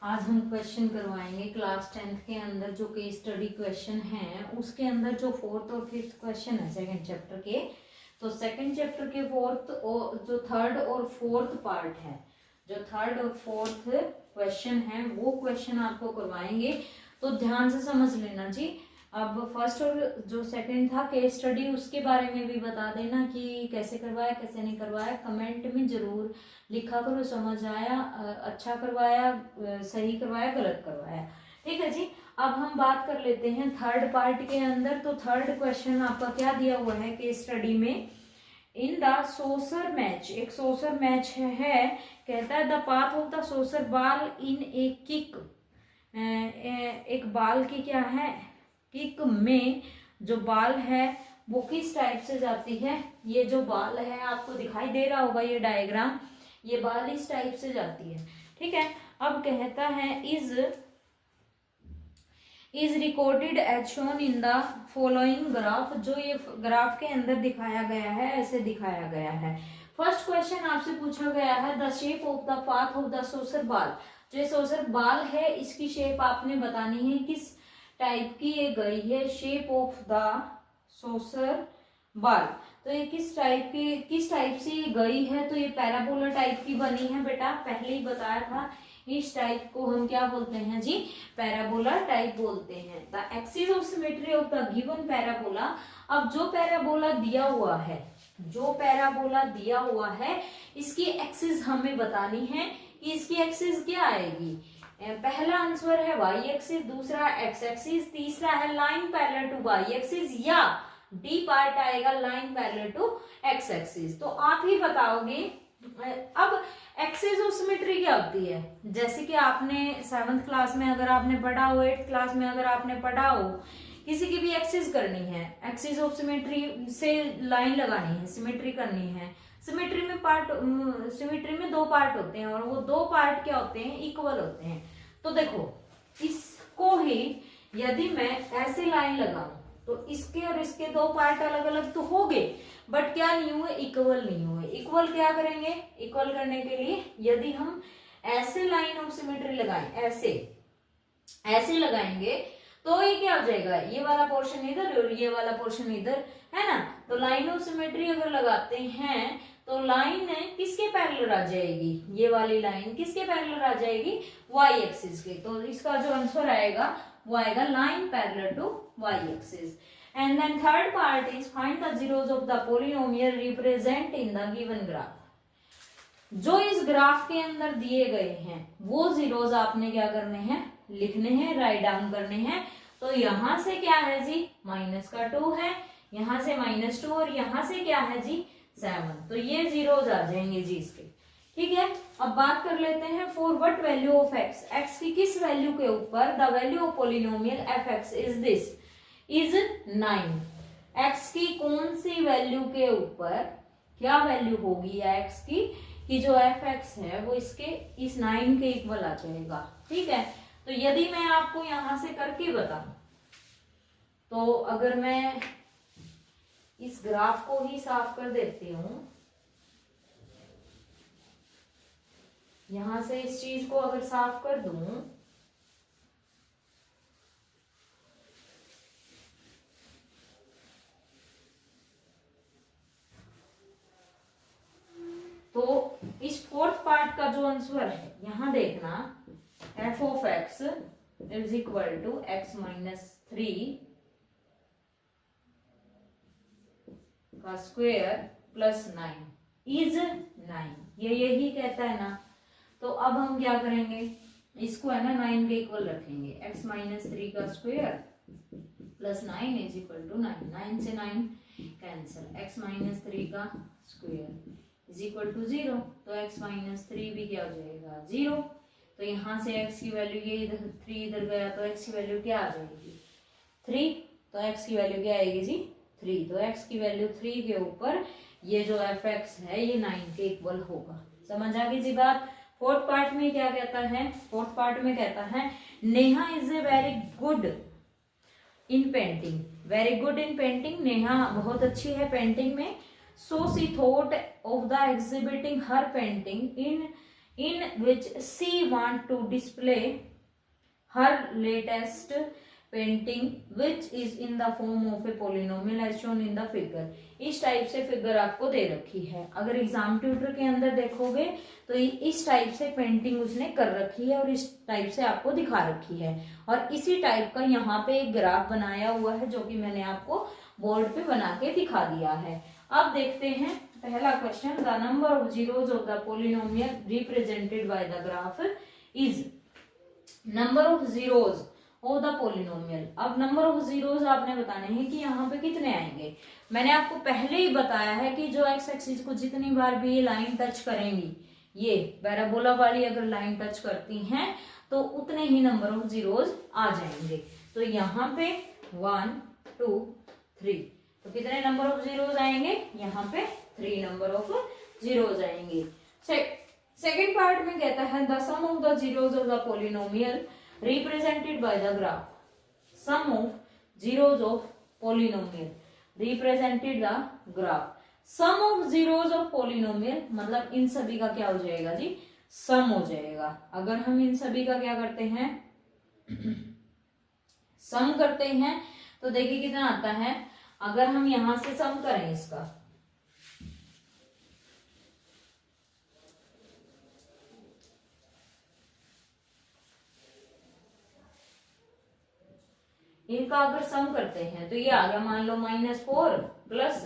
आज हम क्वेश्चन करवाएंगे क्लास 10th के अंदर जो केस स्टडी क्वेश्चन है उसके अंदर जो फोर्थ और फिफ्थ क्वेश्चन है सेकंड चैप्टर के। तो सेकंड चैप्टर के फोर्थ और जो थर्ड और फोर्थ पार्ट है, जो थर्ड और फोर्थ क्वेश्चन है वो क्वेश्चन आपको करवाएंगे, तो ध्यान से समझ लेना जी। अब फर्स्ट और जो सेकंड था केस स्टडी उसके बारे में भी बता देना कि कैसे करवाया कैसे नहीं करवाया, कमेंट में जरूर लिखा करो समझ आया, अच्छा करवाया, सही करवाया, गलत करवाया। ठीक है जी। अब हम बात कर लेते हैं थर्ड पार्ट के अंदर। तो थर्ड क्वेश्चन आपका क्या दिया हुआ है केस स्टडी में, इन द सोसर मैच, एक सोसर मैच है, कहता है the path of the saucer ball in a kick, एक बाल की क्या है किक में जो बाल है वो किस टाइप से जाती है। ये जो बाल है आपको दिखाई दे रहा होगा ये डायग्राम, ये बाल इस टाइप से जाती है। ठीक है। अब कहता है is recorded as shown in the following graph, जो ये ग्राफ के अंदर दिखाया गया है ऐसे दिखाया गया है। फर्स्ट क्वेश्चन आपसे पूछा गया है the shape of the path of the saucer ball, जो ये सोसर बाल है इसकी शेप आपने बतानी है किस टाइप की ये गई है, शेप ऑफ द सोसर बाल। तो ये किस टाइप से ये गई है, तो ये पैराबोला टाइप की बनी है बेटा, पहले ही बताया था। इस टाइप को हम क्या बोलते हैं जी, पैराबोला टाइप बोलते हैं। The axis of symmetry of the given parabola, अब जो पैराबोला दिया हुआ है, जो पैराबोला दिया हुआ है इसकी एक्सिस हमें बतानी है कि इसकी एक्सिस क्या आएगी। पहला आंसर है वाई एक्सिस, दूसरा एक्स एक्सिस, तीसरा है line parallel to Y axis, या डी पार्ट आएगा line parallel to X axis. तो आप ही बताओगे। अब एक्सिस ऑफ सिमेट्री क्या होती है, जैसे कि आपने 7th क्लास में अगर आपने पढ़ा हो, 8th क्लास में अगर आपने पढ़ा हो, किसी की भी एक्सिस करनी है, एक्सिस ऑफ सिमेट्री से लाइन लगानी है, सिमेट्री करनी है। सिमेट्री में दो पार्ट होते हैं और वो दो पार्ट क्या होते हैं, इक्वल होते हैं। तो देखो इसको ही यदि मैं ऐसे लाइन लगाऊं तो इसके और इसके दो पार्ट अलग अलग तो हो गए, बट क्या नहीं हुए, इक्वल नहीं हुए। इक्वल क्या करेंगे, इक्वल करने के लिए यदि हम ऐसे लाइन ऑफ सिमेट्री लगाएं, ऐसे लगाएंगे तो ये क्या हो जाएगा, ये वाला पोर्शन इधर और ये वाला पोर्शन इधर, है ना। तो लाइन ऑफ सिमेट्री अगर लगाते हैं तो लाइन किसके पैरेलल आ जाएगी, ये वाली लाइन किसके पैरेलल आ जाएगी, वाई एक्सिस के। तो इसका जो आंसर आएगा वो आएगा line parallel to Y axis. And then third part is find the zeros of the polynomial represent in the given graph. जो इस ग्राफ के अंदर दिए गए हैं वो जीरोस आपने क्या करने हैं, लिखने हैं, राइट डाउन करने हैं। तो यहां से क्या है जी, -2 है, यहां से -2 और यहां से क्या है जी 7। तो ये जीरोस आ जाएंगे जी इसके। ठीक है। अब बात कर लेते हैं for what value of x, x की किस वैल्यू के ऊपर the value of polynomial F x is this is 9। X की कौन सी वैल्यू के ऊपर क्या वैल्यू होगी एक्स की कि जो एफ एक्स है वो इसके इस 9 के इक्वल आ जाएगा। ठीक है। तो यदि मैं आपको यहां से करके बताऊं, तो अगर मैं इस ग्राफ को ही साफ कर देती हूं, यहां से इस चीज को अगर साफ कर दूं तो इस फोर्थ पार्ट का जो आंसर है यहां देखना, F of X is equal to X -3 का स्क्वायर प्लस 9 इज 9, ये यही कहता है ना। तो अब हम क्या करेंगे, इसको है ना 9 के इक्वल रखेंगे, x -3 का square plus 9 is equal to 9, 9 से 9 कैंसिल, x -3 का स्क्वायर इज इक्वल टू 0। तो x -3 भी क्या हो जाएगा 0। तो यहाँ से x की वैल्यू, ये इधर 3 इधर गया तो x की वैल्यू क्या आ जाएगी 3। तो x की वैल्यू क्या आएगी जी 3। तो x की वैल्यू 3 के ऊपर ये जो एफ एक्स है ये 9 के इक्वल होगा। समझ आ गई जी बात। फोर्थ पार्ट में क्या कहता है, फोर्थ पार्ट में कहता है Neha is a very good in painting, very good in painting, Neha बहुत अच्छी है पेंटिंग में। So she thought of the exhibiting her painting in in which she want to display her latest painting which is in the form of a polynomial as shown in the figure। इस type से figure आपको दे रखी है। अगर exam tutor के अंदर देखोगे तो इस टाइप से पेंटिंग उसने कर रखी है और इस टाइप से आपको दिखा रखी है, और इसी टाइप का यहाँ पे एक ग्राफ बनाया हुआ है जो कि मैंने आपको बोर्ड पे बना के दिखा दिया है। अब देखते हैं पहला question, the number of zeros of the polynomial represented by the graph is number of zeros of the polynomial. अब नंबर ऑफ जीरोज आपने बताने हैं कि यहाँ पे कितने आएंगे। मैंने आपको पहले ही बताया है कि जो एक्स एक्सिस को जितनी बार भी ये लाइन टच करेंगी, ये पैराबोला वाली अगर लाइन टच करती हैं तो उतने ही नंबर ऑफ जीरोज आ जाएंगे। तो यहाँ पे 1 2 3, तो कितने नंबर ऑफ जीरोज आएंगे, यहाँ पे 3 नंबर ऑफ जीरोज आएंगे। सेकेंड पार्ट में कहता है the sum of the zeros of the polynomial represented by the graph. Sum of zeros of polynomial represented the graph. Sum of zeros of polynomial मतलब इन सभी का क्या हो जाएगा जी, सम हो जाएगा। अगर हम इन सभी का क्या करते हैं, सम करते हैं तो देखिए कितना आता है। अगर हम यहां से सम करें इसका, इनका अगर सम करते हैं तो ये आ गया, मान लो -4 प्लस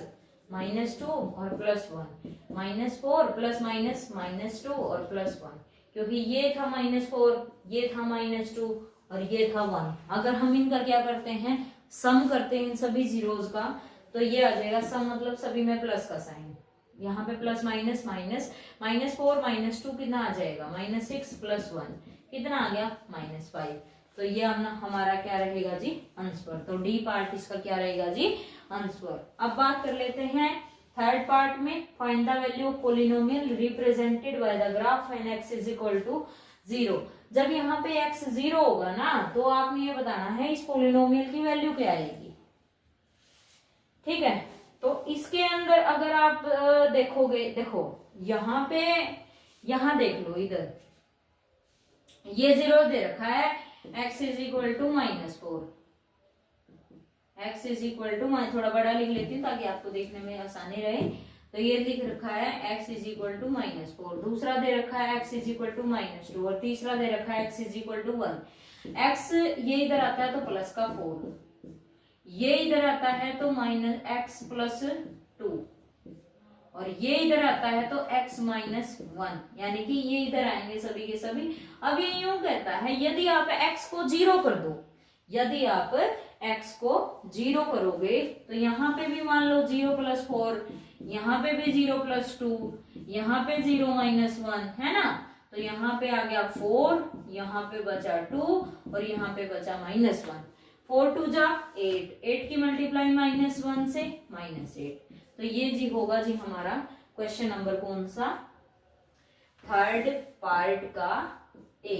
-2 और +1, -4 प्लस -2 और +1, क्योंकि ये था -4, ये था -2 और ये था 1। अगर हम इनका क्या करते हैं, सम करते हैं इन सभी जीरोज का, तो ये आ जाएगा सम मतलब सभी में प्लस का साइन, यहाँ पे प्लस माइनस माइनस, -4 -2 कितना आ जाएगा, -6 + 1 कितना आ गया, -5। तो ये हमारा क्या रहेगा जी, आंसर। तो डी पार्ट इसका क्या रहेगा जी, आंसर। अब बात कर लेते हैं थर्ड पार्ट में, find the value of polynomial represented by the graph when x = 0। जब यहाँ पे x 0 होगा ना, तो आपने ये बताना है इस पोलिनोमियल की वैल्यू क्या आएगी। ठीक है, तो इसके अंदर अगर आप देखोगे, देखो यहाँ पे, यहाँ देख लो, इधर ये 0 दे रखा है, x = -4, x = थोड़ा बड़ा लिख लेती हूँ ताकि आपको देखने में आसानी रहे। तो ये लिख रखा है x = -4, दूसरा दे रखा है x = -2 और तीसरा दे रखा है x = 1। x ये इधर आता है तो प्लस का 4, ये इधर आता है तो -x + 2 और ये इधर आता है तो x - 1, यानी कि ये इधर आएंगे सभी के सभी। अब ये यूं कहता है यदि आप x को 0 कर दो, यदि आप x को 0 करोगे तो यहाँ पे भी मान लो 0 + 4, यहाँ पे भी 0 + 2, यहाँ पे 0 - 1 है ना, तो यहाँ पे आ गया 4, यहाँ पे बचा 2 और यहाँ पे बचा -1। 4 2 जा 8, 8 की मल्टीप्लाई -1 से -8। तो ये जी होगा जी हमारा क्वेश्चन नंबर कौन सा, थर्ड पार्ट का ए।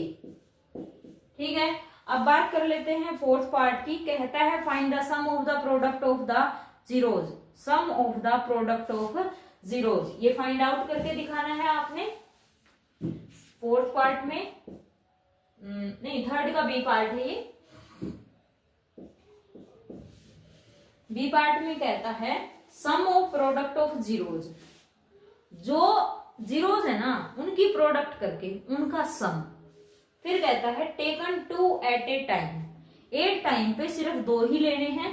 ठीक है, अब बात कर लेते हैं फोर्थ पार्ट की। कहता है find the sum of the product of the zeros. Sum of the product of zeros, ये फाइंड आउट करके दिखाना है आपने फोर्थ पार्ट में, नहीं थर्ड का बी पार्ट है ये। बी पार्ट में कहता है सम ऑफ प्रोडक्ट ऑफ जीरोज, जो जीरोज है ना उनकी प्रोडक्ट करके उनका सम। फिर कहता है टेकन 2 एट ए टाइम, एक टाइम पे सिर्फ 2 ही लेने हैं,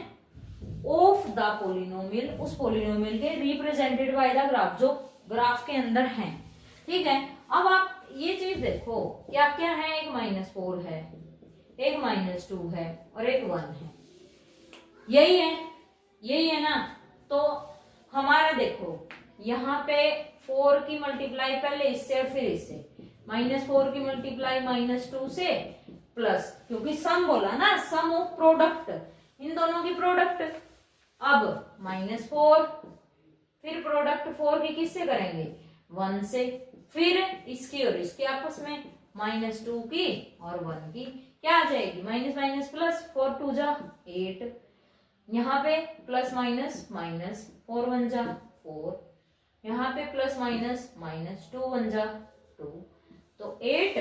ऑफ द पोलिनोमियल, उस पोलिनोमियल के रिप्रेजेंटेड बाय द ग्राफ, जो ग्राफ के अंदर हैं। ठीक है, अब आप ये चीज देखो क्या क्या है, एक -4 है, एक -2 है और एक 1 है, यही है, यही है ना। तो हमारा देखो यहाँ पे 4 की मल्टीप्लाई पहले इससे और फिर इससे, -4 की मल्टीप्लाई -2 से प्लस, क्योंकि सम बोला ना, सम ऑफ प्रोडक्ट, इन दोनों की प्रोडक्ट। अब -4 फिर प्रोडक्ट 4 की किससे करेंगे, 1 से, फिर इसकी और इसकी आपस में, -2 की और 1 की, क्या आ जाएगी, माइनस माइनस प्लस, 4 2 जा 8, यहाँ पे प्लस माइनस माइनस, 4 1 जा 4, यहाँ पे प्लस माइनस माइनस, 2 1 जा 2, तो 8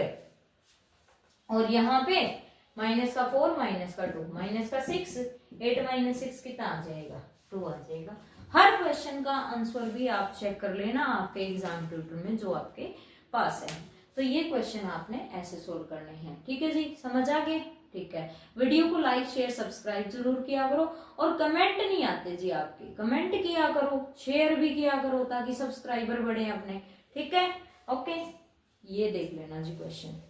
और यहाँ पे माइनस का 4 माइनस का 2 माइनस का 6, 8 माइनस 6 कितना आ जाएगा, 2 आ जाएगा। हर क्वेश्चन का आंसर भी आप चेक कर लेना आपके एग्जाम ट्यूटर में जो आपके पास है। तो ये क्वेश्चन आपने ऐसे सोल्व करने हैं। ठीक है जी, समझ आ गए? ठीक है, वीडियो को लाइक शेयर सब्सक्राइब जरूर किया करो, और कमेंट नहीं आते जी आपके, कमेंट किया करो, शेयर भी किया करो ताकि सब्सक्राइबर बढ़े अपने। ठीक है, ओके, ये देख लेना जी क्वेश्चन।